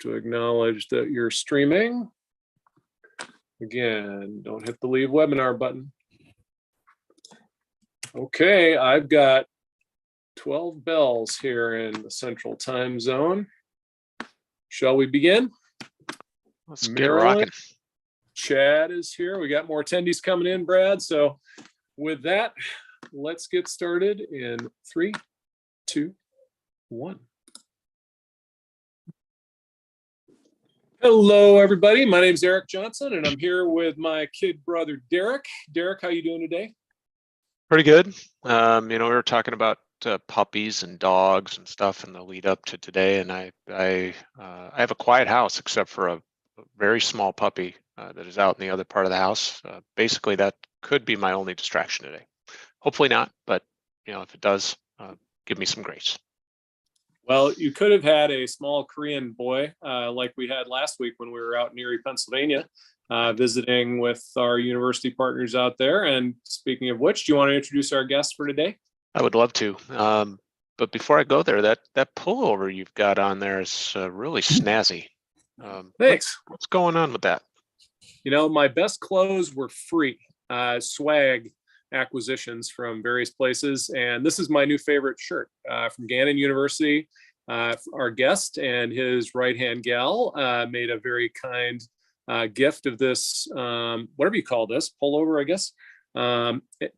to acknowledge that you're streaming. Again, don't hit the leave webinar button. Okay, I've got 12 bells here in the Central Time Zone. Shall we begin? Let's get rocking. Chad is here. We got more attendees coming in, Brad. So with that, let's get started in 3, 2, 1. Hello, everybody. My name is Eric Johnson, and I'm here with my kid brother, Derek. Derek, how you doing today? Pretty good. We were talking about puppies and dogs and stuff in the lead up to today, and I have a quiet house except for a very small puppy that is out in the other part of the house. Basically, that could be my only distraction today. Hopefully not, but if it does, give me some grace. Well, you could have had a small Korean boy like we had last week when we were out in Erie, Pennsylvania, visiting with our university partners out there. And speaking of which, do you want to introduce our guest for today? I would love to. But before I go there, that pullover you've got on there is really snazzy. Thanks. What's going on with that? My best clothes were free swag acquisitions from various places. And this is my new favorite shirt from Gannon University. Our guest and his right-hand gal made a very kind gift of this, whatever you call this, pullover, I guess,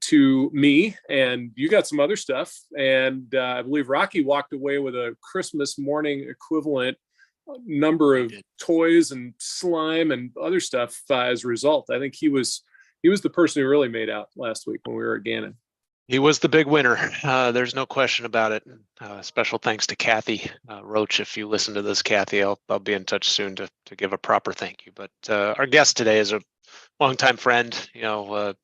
to me. And you got some other stuff. And I believe Rocky walked away with a Christmas morning equivalent number of toys and slime and other stuff as a result. I think he was the person who really made out last week when we were at Gannon. He was the big winner. There's no question about it. Special thanks to Kathy Roach. If you listen to this, Kathy, I'll be in touch soon to give a proper thank you. But our guest today is a longtime friend.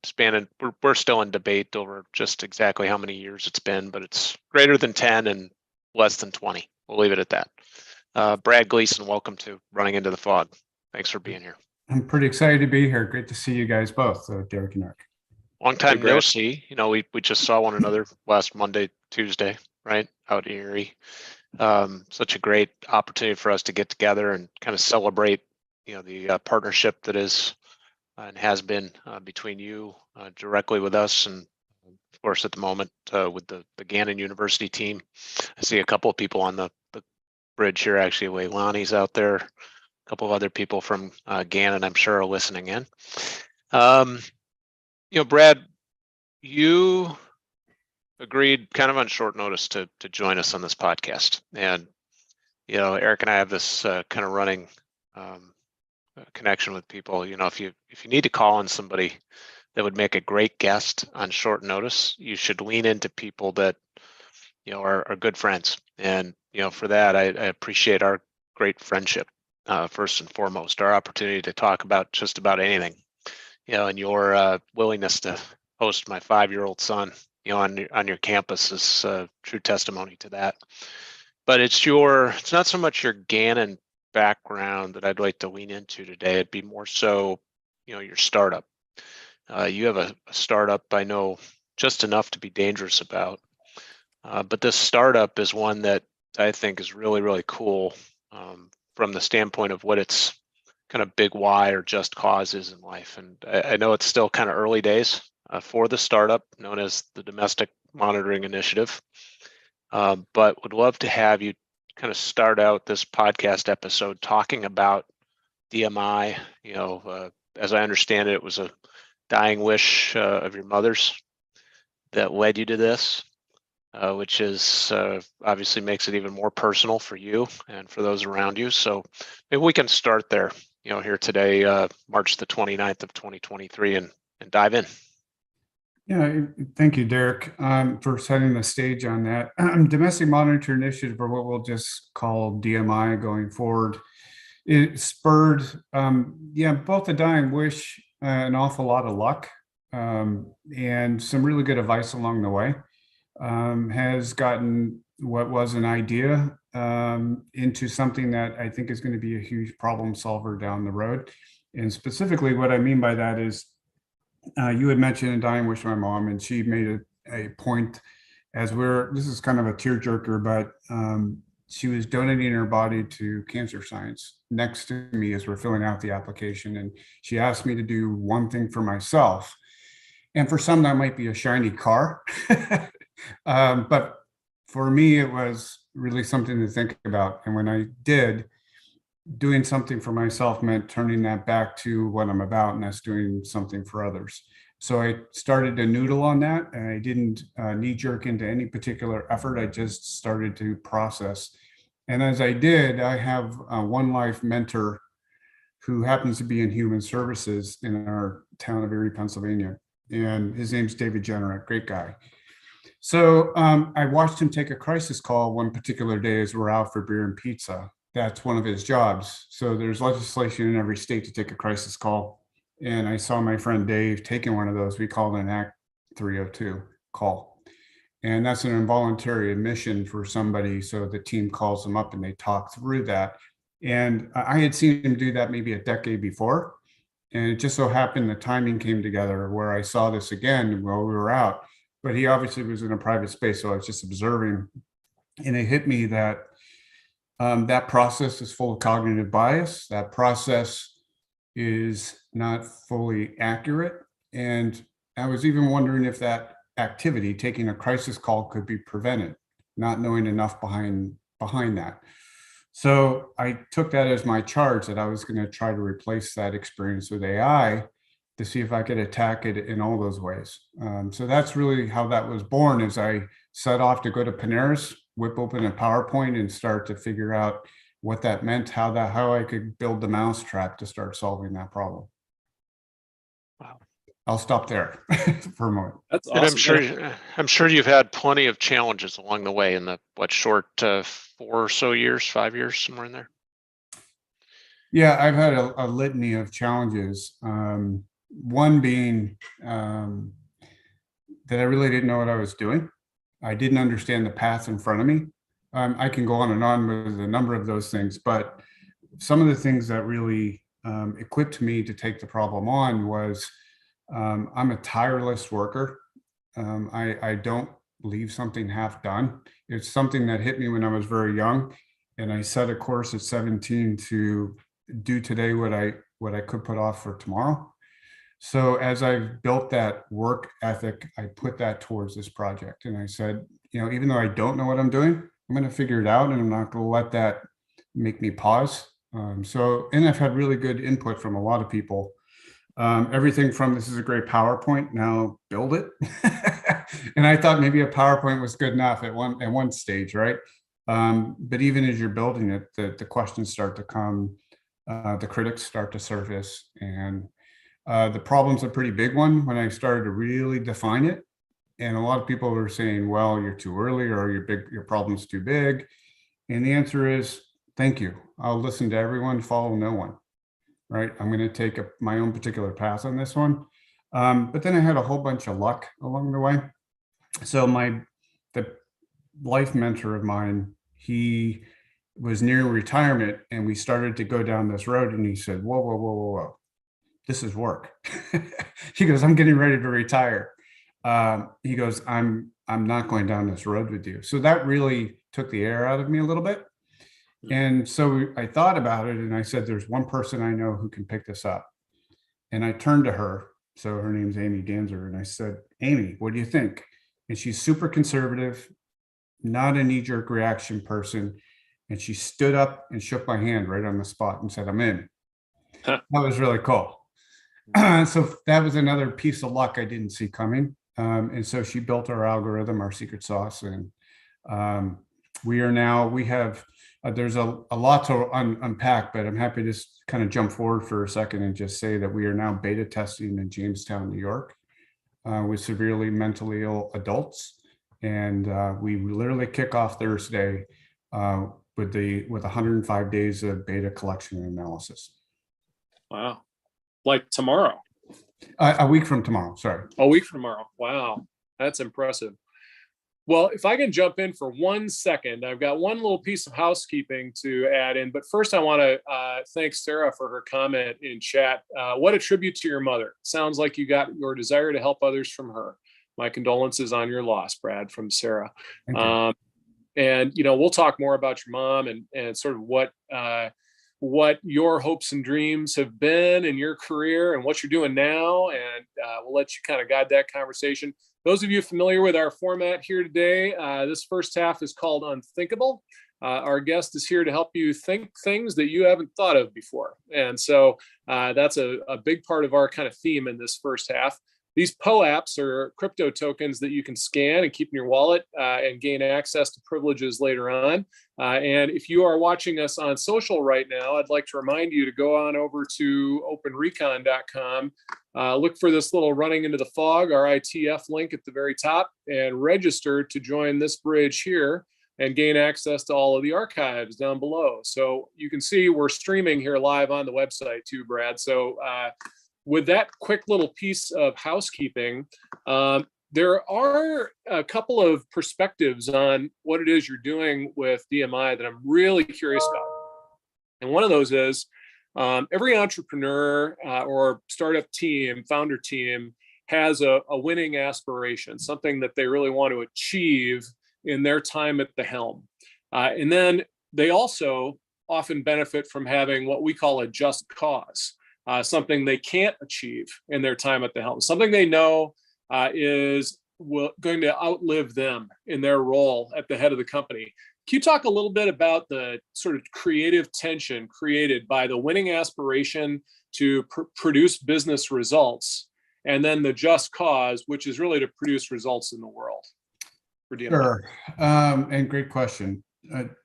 Spanning. We're still in debate over just exactly how many years it's been, but it's greater than 10 and less than 20. We'll leave it at that. Brad Gleason, welcome to Running Into the Fog. Thanks for being here. I'm pretty excited to be here. Great to see you guys both, Derek and Eric. Long time no see. We just saw one another last Monday, Tuesday, right, out in Erie. Such a great opportunity for us to get together and kind of celebrate, the partnership that is and has been between you directly with us, and of course at the moment with the Gannon University team. I see a couple of people on the bridge here. Actually, Leilani's out there. A couple of other people from Gannon, I'm sure, are listening in. Brad, you agreed kind of on short notice to join us on this podcast. And, Eric and I have this kind of running connection with people. If you need to call on somebody that would make a great guest on short notice, you should lean into people that, are good friends. And, for that, I appreciate our great friendship. First and foremost, our opportunity to talk about just about anything, and your willingness to host my 5-year-old son, on your campus is true testimony to that. But it's not so much your Gannon background that I'd like to lean into today. It'd be more so, your startup. You have a startup I know just enough to be dangerous about, but this startup is one that I think is really, really cool. From the standpoint of what its kind of big why or just cause is in life. And I know it's still kind of early days for the startup known as the Domestic Monitoring Initiative, but would love to have you kind of start out this podcast episode talking about DMI. As I understand it, it was a dying wish of your mother's that led you to this. Which is obviously makes it even more personal for you and for those around you. So maybe we can start there, here today, March the 29th of 2023, and dive in. Yeah, thank you, Derek, for setting the stage on that. Domestic Monitoring Initiative, or what we'll just call DMI going forward, it spurred, both a dying wish, an awful lot of luck, and some really good advice along the way. Has gotten what was an idea into something that I think is going to be a huge problem solver down the road. And specifically what I mean by that is you had mentioned a dying wish of my mom, and she made a point as this is kind of a tearjerker, but she was donating her body to cancer science next to me as we're filling out the application. And she asked me to do one thing for myself. And for some, that might be a shiny car. But for me, it was really something to think about. And when I did, doing something for myself meant turning that back to what I'm about, and that's doing something for others. So I started to noodle on that, and I didn't knee jerk into any particular effort. I just started to process. And as I did, I have a one life mentor who happens to be in human services in our town of Erie, Pennsylvania. And his name's David Jenner, great guy. So I watched him take a crisis call one particular day as we're out for beer and pizza. That's one of his jobs. So there's legislation in every state to take a crisis call. And I saw my friend Dave taking one of those. We call it an Act 302 call. And that's an involuntary admission for somebody. So the team calls them up and they talk through that. And I had seen him do that maybe a decade before. And it just so happened the timing came together where I saw this again while we were out. But he obviously was in a private space, so I was just observing. And it hit me that that process is full of cognitive bias. That process is not fully accurate. And I was even wondering if that activity, taking a crisis call, could be prevented, not knowing enough behind that. So I took that as my charge that I was going to try to replace that experience with AI to see if I could attack it in all those ways. So that's really how that was born, as I set off to go to Panera's, whip open a PowerPoint and start to figure out what that meant, how I could build the mousetrap to start solving that problem. Wow. I'll stop there for a moment. That's And awesome. I'm sure you've had plenty of challenges along the way in the short 4 or so years, 5 years, somewhere in there. Yeah, I've had a litany of challenges. One being that I really didn't know what I was doing. I didn't understand the path in front of me. I can go on and on with a number of those things, but some of the things that really equipped me to take the problem on was I'm a tireless worker. I don't leave something half done. It's something that hit me when I was very young, and I set a course at 17 to do today what I could put off for tomorrow. So as I've built that work ethic, I put that towards this project. And I said, even though I don't know what I'm doing, I'm going to figure it out, and I'm not going to let that make me pause. And I've had really good input from a lot of people. Everything from, this is a great PowerPoint, now build it. And I thought maybe a PowerPoint was good enough at one stage, right? But even as you're building it, the questions start to come, the critics start to surface, and the problem's a pretty big one when I started to really define it. And a lot of people were saying, well, you're too early, or your problem's too big. And the answer is, thank you. I'll listen to everyone, follow no one, right? I'm going to take my own particular path on this one. But then I had a whole bunch of luck along the way. So the life mentor of mine, he was near retirement, and we started to go down this road, and he said, whoa, whoa, whoa, whoa, whoa. This is work. He goes, I'm getting ready to retire. He goes, I'm not going down this road with you. So that really took the air out of me a little bit. And so I thought about it, and I said, there's one person I know who can pick this up. And I turned to her. So her name's Amy Danzer. And I said, Amy, what do you think? And she's super conservative, not a knee-jerk reaction person. And she stood up and shook my hand right on the spot and said, I'm in. That was really cool. So that was another piece of luck I didn't see coming. And so she built our algorithm, our secret sauce. And there's a lot to unpack, but I'm happy to just kind of jump forward for a second and just say that we are now beta testing in Jamestown, New York, with severely mentally ill adults. And we literally kick off Thursday with 105 days of beta collection and analysis. Wow. Like tomorrow? A week from tomorrow, sorry. A week from tomorrow. Wow. That's impressive. Well, if I can jump in for 1 second, I've got one little piece of housekeeping to add in. But first, I want to thank Sarah for her comment in chat. What a tribute to your mother. Sounds like you got your desire to help others from her. My condolences on your loss, Brad, from Sarah. Thank you. And, we'll talk more about your mom and sort of what your hopes and dreams have been in your career and what you're doing now. And we'll let you kind of guide that conversation. Those of you familiar with our format here today, this first half is called Unthinkable. Our guest is here to help you think things that you haven't thought of before. And so that's a big part of our kind of theme in this first half. These POAPs are crypto tokens that you can scan and keep in your wallet and gain access to privileges later on. And if you are watching us on social right now, I'd like to remind you to go on over to openrecon.com, look for this little running into the fog, our ITF link at the very top, and register to join this bridge here and gain access to all of the archives down below. So you can see we're streaming here live on the website too, Brad. So with that quick little piece of housekeeping, there are a couple of perspectives on what it is you're doing with DMI that I'm really curious about. And one of those is every entrepreneur or startup team, founder team, has a winning aspiration, something that they really want to achieve in their time at the helm. And then they also often benefit from having what we call a just cause. Something they can't achieve in their time at the helm, something they know is going to outlive them in their role at the head of the company. Can you talk a little bit about the sort of creative tension created by the winning aspiration to produce business results, and then the just cause, which is really to produce results in the world for DMI? Sure, and great question.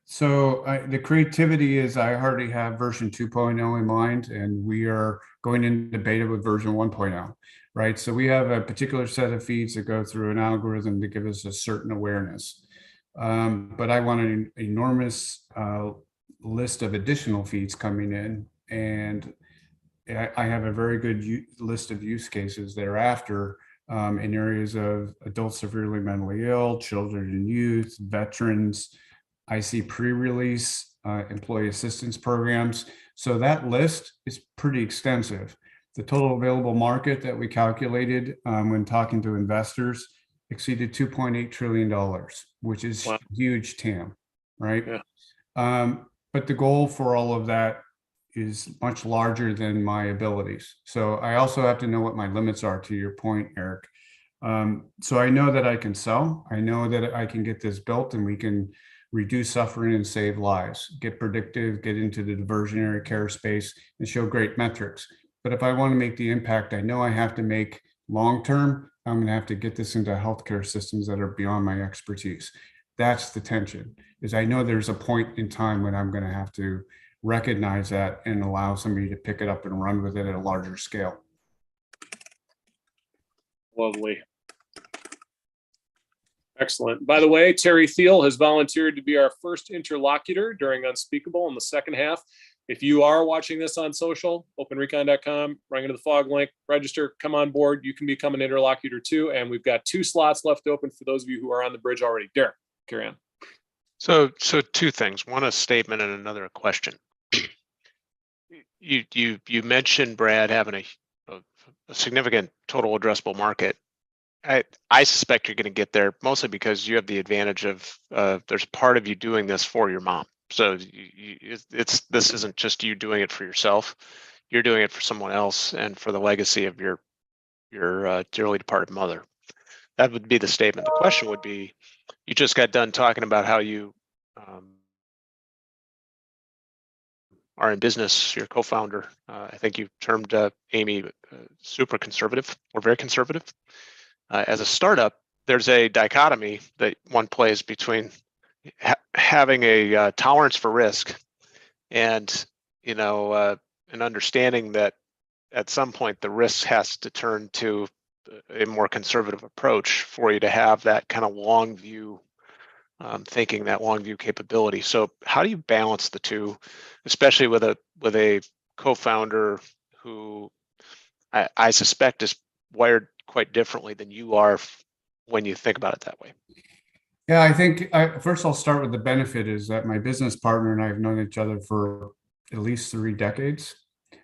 So the creativity is, I already have version 2.0 in mind, and we are going into beta with version 1.0, right? So we have a particular set of feeds that go through an algorithm to give us a certain awareness. But I want an enormous list of additional feeds coming in, and I have a very good list of use cases thereafter in areas of adults severely mentally ill, children and youth, veterans. I see pre-release employee assistance programs. So that list is pretty extensive. The total available market that we calculated when talking to investors exceeded $2.8 trillion, which is wow. Huge TAM, right? Yeah. But the goal for all of that is much larger than my abilities. So I also have to know what my limits are, to your point, Eric. So I know that I can sell. I know that I can get this built, and we can reduce suffering and save lives, get predictive, get into the diversionary care space, and show great metrics. But if I want to make the impact I know I have to make long-term, I'm going to have to get this into healthcare systems that are beyond my expertise. That's the tension, is I know there's a point in time when I'm going to have to recognize that and allow somebody to pick it up and run with it at a larger scale. Lovely. Excellent. By the way, Terry Thiel has volunteered to be our first interlocutor during Unspeakable in the second half. If you are watching this on social, openrecon.com, running into the fog link, register, come on board. You can become an interlocutor too. And we've got 2 slots left open for those of you who are on the bridge already. Derek, carry on. So 2 things. One, a statement, and another, a question. You mentioned, Brad, having a significant total addressable market. I suspect you're going to get there mostly because you have the advantage of there's part of you doing this for your mom. So this isn't just you doing it for yourself. You're doing it for someone else and for the legacy of your dearly departed mother. That would be the statement. The question would be, you just got done talking about how you are in business. Your co-founder, I think you termed Amy super conservative or very conservative. As a startup, there's a dichotomy that one plays between having a tolerance for risk and, an understanding that at some point the risk has to turn to a more conservative approach for you to have that kind of long view thinking, that long view capability. So how do you balance the two, especially with a co-founder who I suspect is wired quite differently than you are when you think about it that way? Yeah, I think first I'll start with the benefit is that my business partner and I have known each other for at least 3 decades,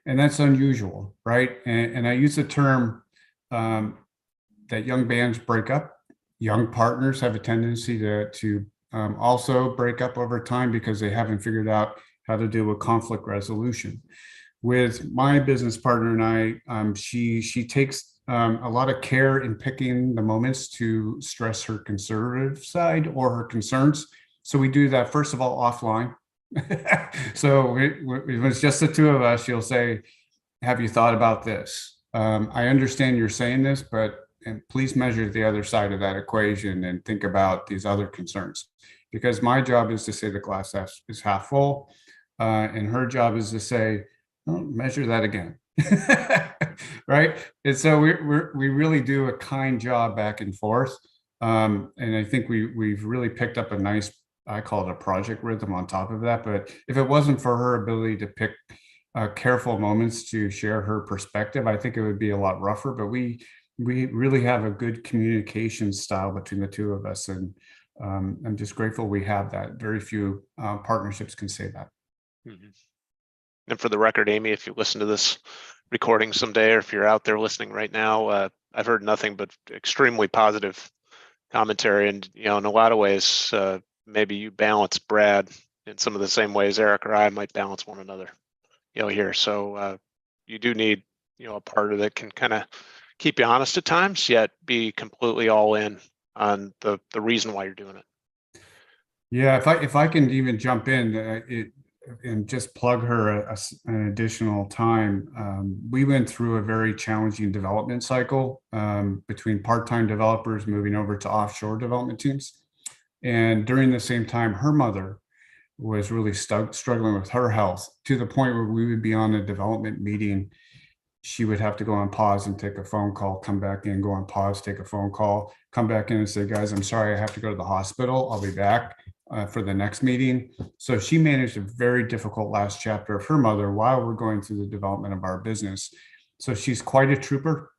and that's unusual, right? And I use the term that young bands break up. Young partners have a tendency to also break up over time because they haven't figured out how to deal with conflict resolution. With my business partner and I, she takes a lot of care in picking the moments to stress her conservative side or her concerns. So we do that, first of all, offline. So it was just the two of us. She'll say, have you thought about this? I understand you're saying this, but and please measure the other side of that equation and think about these other concerns. Because my job is to say the glass is half full, and her job is to say, oh, measure that again. Right. And so we really do a kind job back and forth. And I think we've really picked up a nice, I call it a project rhythm on top of that. But if it wasn't for her ability to pick careful moments to share her perspective, I think it would be a lot rougher. But we really have a good communication style between the two of us, and I'm just grateful we have that. Very few partnerships can say that. Mm-hmm. And for the record, Amy, if you listen to this recording someday, or if you're out there listening right now, I've heard nothing but extremely positive commentary. And, in a lot of ways, maybe you balance Brad in some of the same ways Eric or I might balance one another, here. So you do need, a partner that can kind of keep you honest at times, yet be completely all in on the reason why you're doing it. Yeah, if I can even jump in and just plug her an additional time, we went through a very challenging development cycle between part-time developers moving over to offshore development teams. And during the same time, her mother was really struggling with her health, to the point where we would be on a development meeting. She would have to go on pause and take a phone call, come back in, go on pause, take a phone call, come back in and say, guys, I'm sorry, I have to go to the hospital. I'll be back for the next meeting. So she managed a very difficult last chapter of her mother while we're going through the development of our business. So she's quite a trooper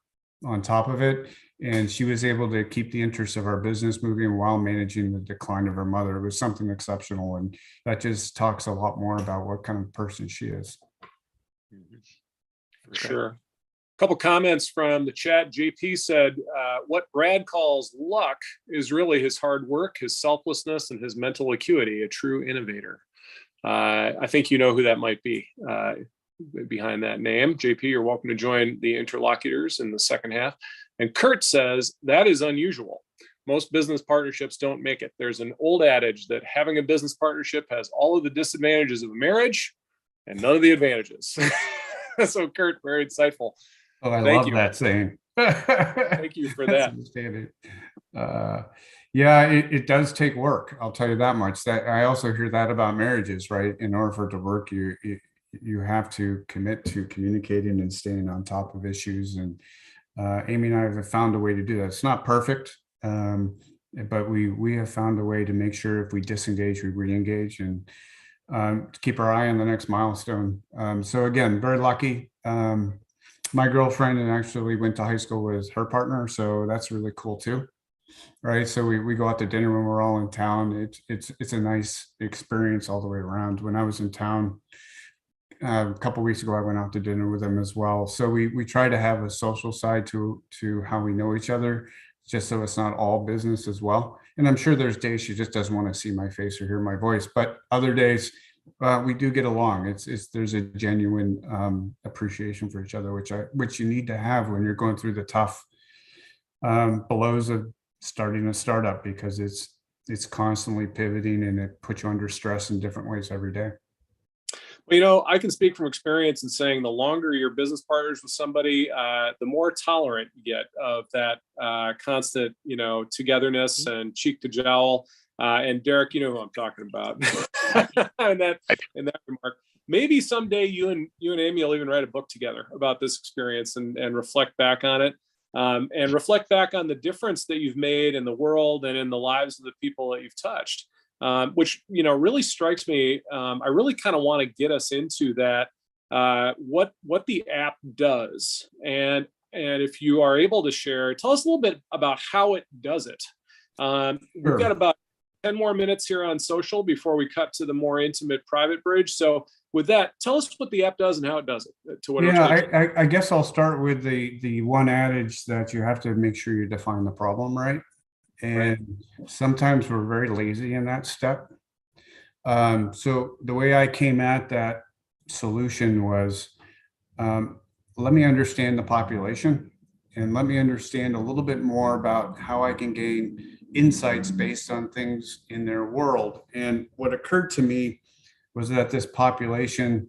on top of it. And she was able to keep the interests of our business moving while managing the decline of her mother. It was something exceptional. And that just talks a lot more about what kind of person she is. For sure. A couple comments from the chat. JP said, what Brad calls luck is really his hard work, his selflessness, and his mental acuity, a true innovator. I think you know who that might be behind that name. JP, you're welcome to join the interlocutors in the second half. And Kurt says, that is unusual. Most business partnerships don't make it. There's an old adage that having a business partnership has all of the disadvantages of a marriage and none of the advantages. So Kurt, very insightful. Oh, I love that saying. Thank you for that. Yeah, it does take work. I'll tell you that much. That I also hear that about marriages, right? In order for it to work, you have to commit to communicating and staying on top of issues. And Amy and I have found a way to do that. It's not perfect, but we have found a way to make sure if we disengage, we re-engage, and to keep our eye on the next milestone. So again, very lucky. My girlfriend actually went to high school with her partner, so that's really cool too, right? So we go out to dinner when we're all in town. It's a nice experience all the way around. When I was in town a couple of weeks ago, I went out to dinner with them as well. So we try to have a social side to how we know each other, just so it's not all business as well. And I'm sure there's days she just doesn't want to see my face or hear my voice, but other days we do get along. There's a genuine appreciation for each other, which you need to have when you're going through the tough blows of starting a startup, because it's constantly pivoting and it puts you under stress in different ways every day. Well, I can speak from experience in saying the longer you're business partners with somebody, the more tolerant you get of that constant, togetherness and cheek to jowl. And Derek, you know who I'm talking about. and that remark. Maybe someday you and Amy will even write a book together about this experience and reflect back on it, and reflect back on the difference that you've made in the world and in the lives of the people that you've touched. Which really strikes me. I really kind of want to get us into that, what the app does, and if you are able to share, tell us a little bit about how it does it. We've got about 10 more minutes here on social before we cut to the more intimate private bridge. So with that, tell us what the app does and how it does it. I guess I'll start with the one adage that you have to make sure you define the problem right. And sometimes we're very lazy in that step. So the way I came at that solution was, let me understand the population and let me understand a little bit more about how I can gain insights based on things in their world. And what occurred to me was that this population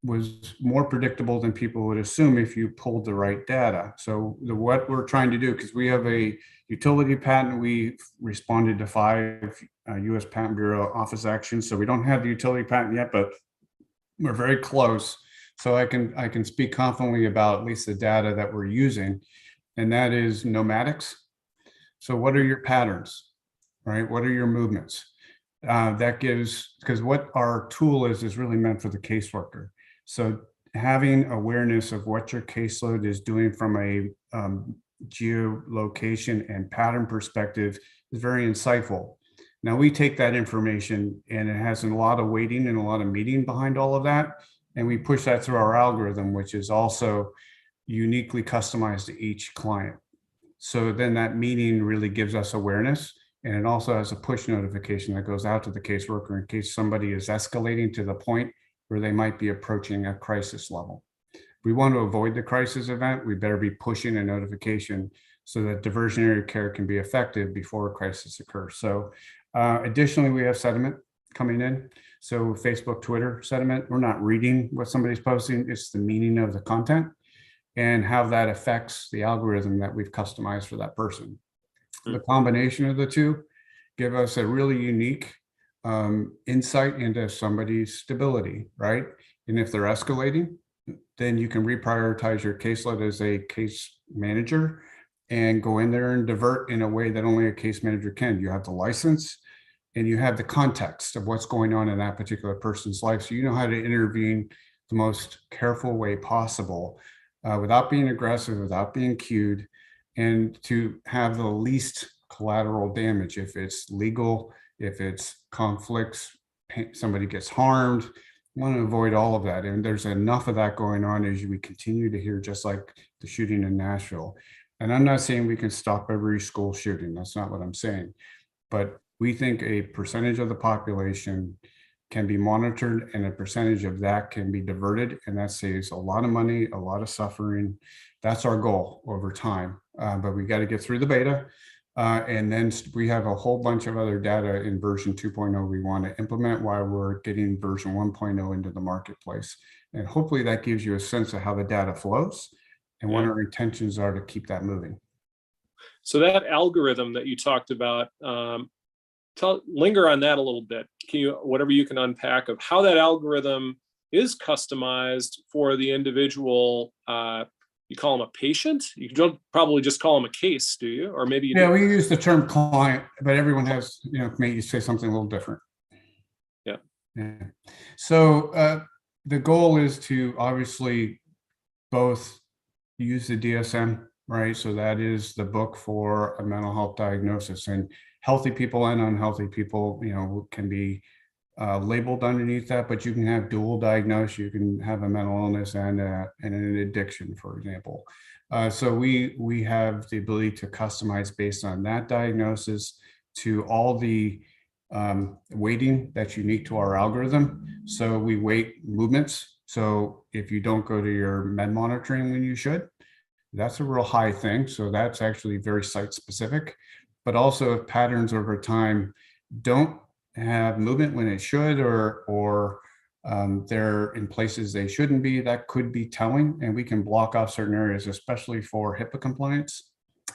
was more predictable than people would assume if you pulled the right data. So what we're trying to do, because we have a utility patent, we responded to 5 US Patent Bureau office actions. So we don't have the utility patent yet, but we're very close. So I can speak confidently about at least the data that we're using, and that is nomadics. So what are your patterns, right? What are your movements? That gives, because what our tool is really meant for the caseworker. So having awareness of what your caseload is doing from a geolocation and pattern perspective is very insightful. Now we take that information and it has a lot of weighting and a lot of meaning behind all of that. And we push that through our algorithm, which is also uniquely customized to each client. So then that meaning really gives us awareness. And it also has a push notification that goes out to the caseworker in case somebody is escalating to the point where they might be approaching a crisis level. If we want to avoid the crisis event, we better be pushing a notification so that diversionary care can be effective before a crisis occurs. So additionally, we have sediment coming in. So Facebook, Twitter sediment, we're not reading what somebody's posting, it's the meaning of the content and how that affects the algorithm that we've customized for that person. The combination of the two give us a really unique insight into somebody's stability, right? And if they're escalating, then you can reprioritize your caseload as a case manager and go in there and divert in a way that only a case manager can. You have the license and you have the context of what's going on in that particular person's life. So you know how to intervene the most careful way possible without being aggressive, without being cued, and to have the least collateral damage. If it's legal, if it's conflicts, somebody gets harmed, you want to avoid all of that. And there's enough of that going on as we continue to hear, just like the shooting in Nashville. And I'm not saying we can stop every school shooting. That's not what I'm saying. But we think a percentage of the population can be monitored and a percentage of that can be diverted. And that saves a lot of money, a lot of suffering. That's our goal over time. But we got to get through the beta. And then we have a whole bunch of other data in version 2.0 we want to implement while we're getting version 1.0 into the marketplace. And hopefully that gives you a sense of how the data flows and what our intentions are to keep that moving. So that algorithm that you talked about, linger on that a little bit. Can you, whatever you can unpack of how that algorithm is customized for the individual? You call them a patient? You don't probably just call them a case, do you? Or maybe you do. We use the term client, but everyone has, may say something a little different. Yeah. So the goal is to obviously both use the DSM, right? So that is the book for a mental health diagnosis, and healthy people and unhealthy people, can be labeled underneath that, but you can have dual diagnosis. You can have a mental illness and an addiction, for example. So we have the ability to customize based on that diagnosis to all the weighting that's unique to our algorithm. So we weight movements. So if you don't go to your med monitoring when you should, that's a real high thing. So that's actually very site specific. But also if patterns over time don't have movement when it should, or they're in places they shouldn't be, that could be telling, and we can block off certain areas, especially for HIPAA compliance.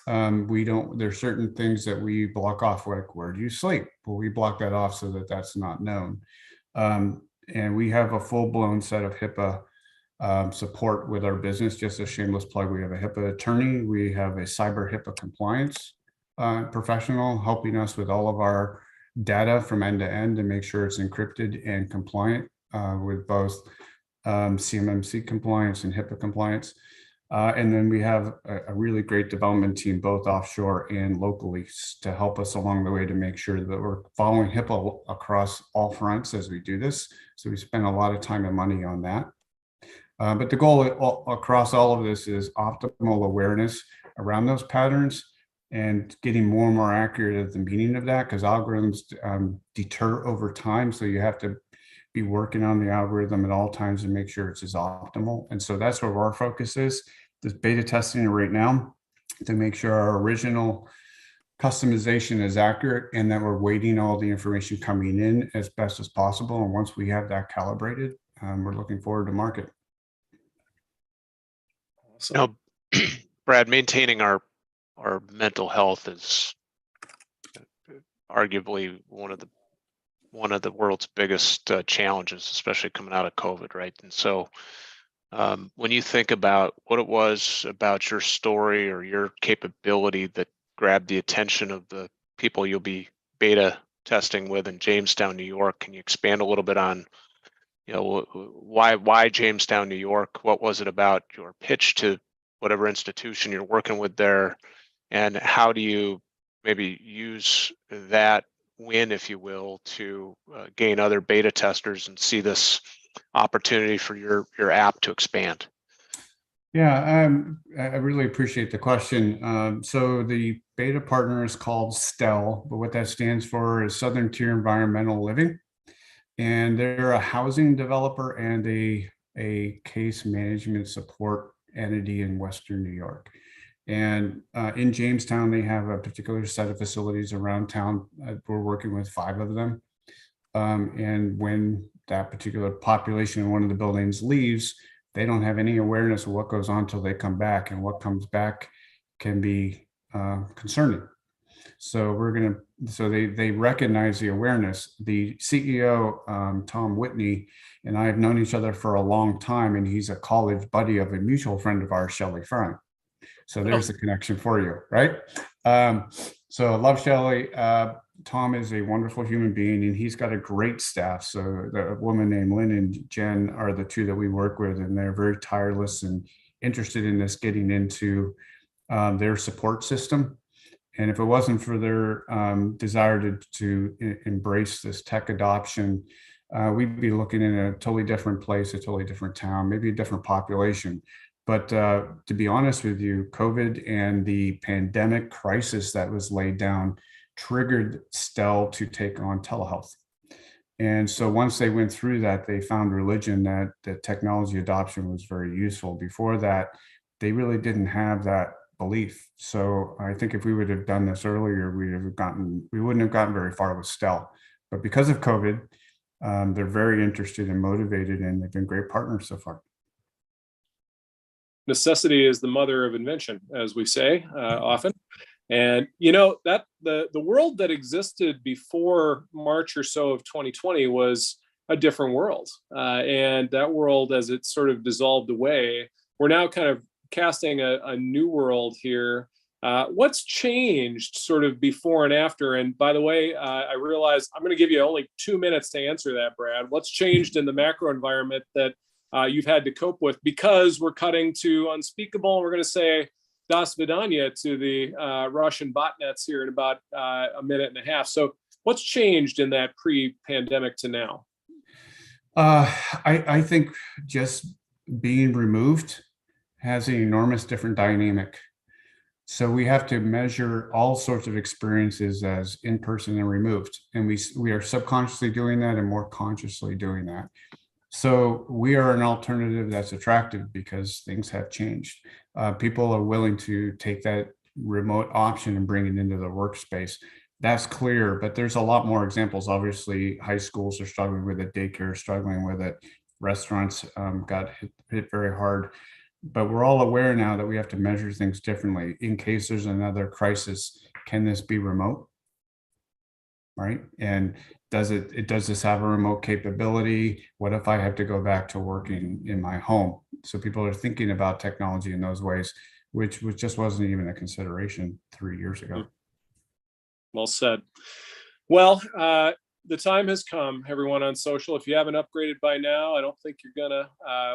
There's certain things that we block off, like where do you sleep? Well, we block that off so that that's not known. And we have a full-blown set of HIPAA support with our business. Just a shameless plug, we have a HIPAA attorney, we have a cyber HIPAA compliance professional helping us with all of our data from end to end to make sure it's encrypted and compliant with both CMMC compliance and HIPAA compliance. And then we have a really great development team, both offshore and locally, to help us along the way to make sure that we're following HIPAA across all fronts as we do this. So we spend a lot of time and money on that. But the goal across all of this is optimal awareness around those patterns and getting more and more accurate at the meaning of that, because algorithms deter over time. So you have to be working on the algorithm at all times to make sure it's as optimal. And so that's where our focus is. This beta testing right now to make sure our original customization is accurate and that we're weighting all the information coming in as best as possible. And once we have that calibrated, we're looking forward to market. Now, Brad, maintaining our mental health is arguably one of the world's biggest challenges, especially coming out of COVID, right? And so when you think about what it was about your story or your capability that grabbed the attention of the people you'll be beta testing with in Jamestown, New York, can you expand a little bit on, why Jamestown, New York? What was it about your pitch to whatever institution you're working with there? And how do you maybe use that win, if you will, to gain other beta testers and see this opportunity for your app to expand? Yeah, I really appreciate the question. So the beta partner is called STEL, but what that stands for is Southern Tier Environmental Living. And they're a housing developer and a case management support entity in Western New York. And in Jamestown, they have a particular set of facilities around town. We're working with 5 of them. And when that particular population in one of the buildings leaves, they don't have any awareness of what goes on until they come back, and what comes back can be concerning. So they recognize the awareness. The CEO, Tom Whitney, and I have known each other for a long time, and he's a college buddy of a mutual friend of ours, Shelley Fry. So there's the connection for you, right? So I love Shelley. Tom is a wonderful human being, and he's got a great staff. So the woman named Lynn and Jen are the 2 that we work with, and they're very tireless and interested in this getting into their support system. And if it wasn't for their desire to embrace this tech adoption, we'd be looking in a totally different place, a totally different town, maybe a different population. But to be honest with you, COVID and the pandemic crisis that was laid down triggered STEL to take on telehealth. And so once they went through that, they found religion that technology adoption was very useful. Before that, they really didn't have that belief. So I think if we would have done this earlier, we wouldn't have gotten very far with STEL. But because of COVID, they're very interested and motivated, and they've been great partners so far. Necessity is the mother of invention, as we say often. And that the world that existed before March or so of 2020 was a different world. And that world, as it sort of dissolved away, we're now kind of casting a new world here. What's changed sort of before and after? And by the way, I realize I'm going to give you only 2 minutes to answer that, Brad. What's changed in the macro environment that you've had to cope with? Because we're cutting to unspeakable, and we're going to say Das Vidanya to the Russian botnets here in about a minute and a half. So what's changed in that pre-pandemic to now? I think just being removed has an enormous different dynamic. So we have to measure all sorts of experiences as in-person and removed. And we are subconsciously doing that and more consciously doing that. So we are an alternative that's attractive because things have changed. People are willing to take that remote option and bring it into the workspace. That's clear, but there's a lot more examples. Obviously, high schools are struggling with it, daycare is struggling with it, restaurants got hit very hard. But we're all aware now that we have to measure things differently. In case there's another crisis, can this be remote? Right? And does this have a remote capability? What if I have to go back to working in my home? So people are thinking about technology in those ways, which just wasn't even a consideration 3 years ago. Well said. Well, the time has come, everyone on social. If you haven't upgraded by now, I don't think you're gonna.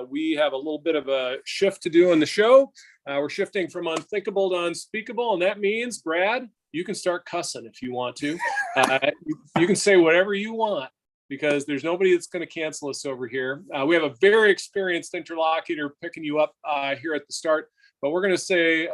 We have a little bit of a shift to do on the show. We're shifting from unthinkable to unspeakable, and that means, Brad, you can start cussing if you want to. You can say whatever you want, because there's nobody that's going to cancel us over here. We have a very experienced interlocutor picking you up here at the start, but we're going to say,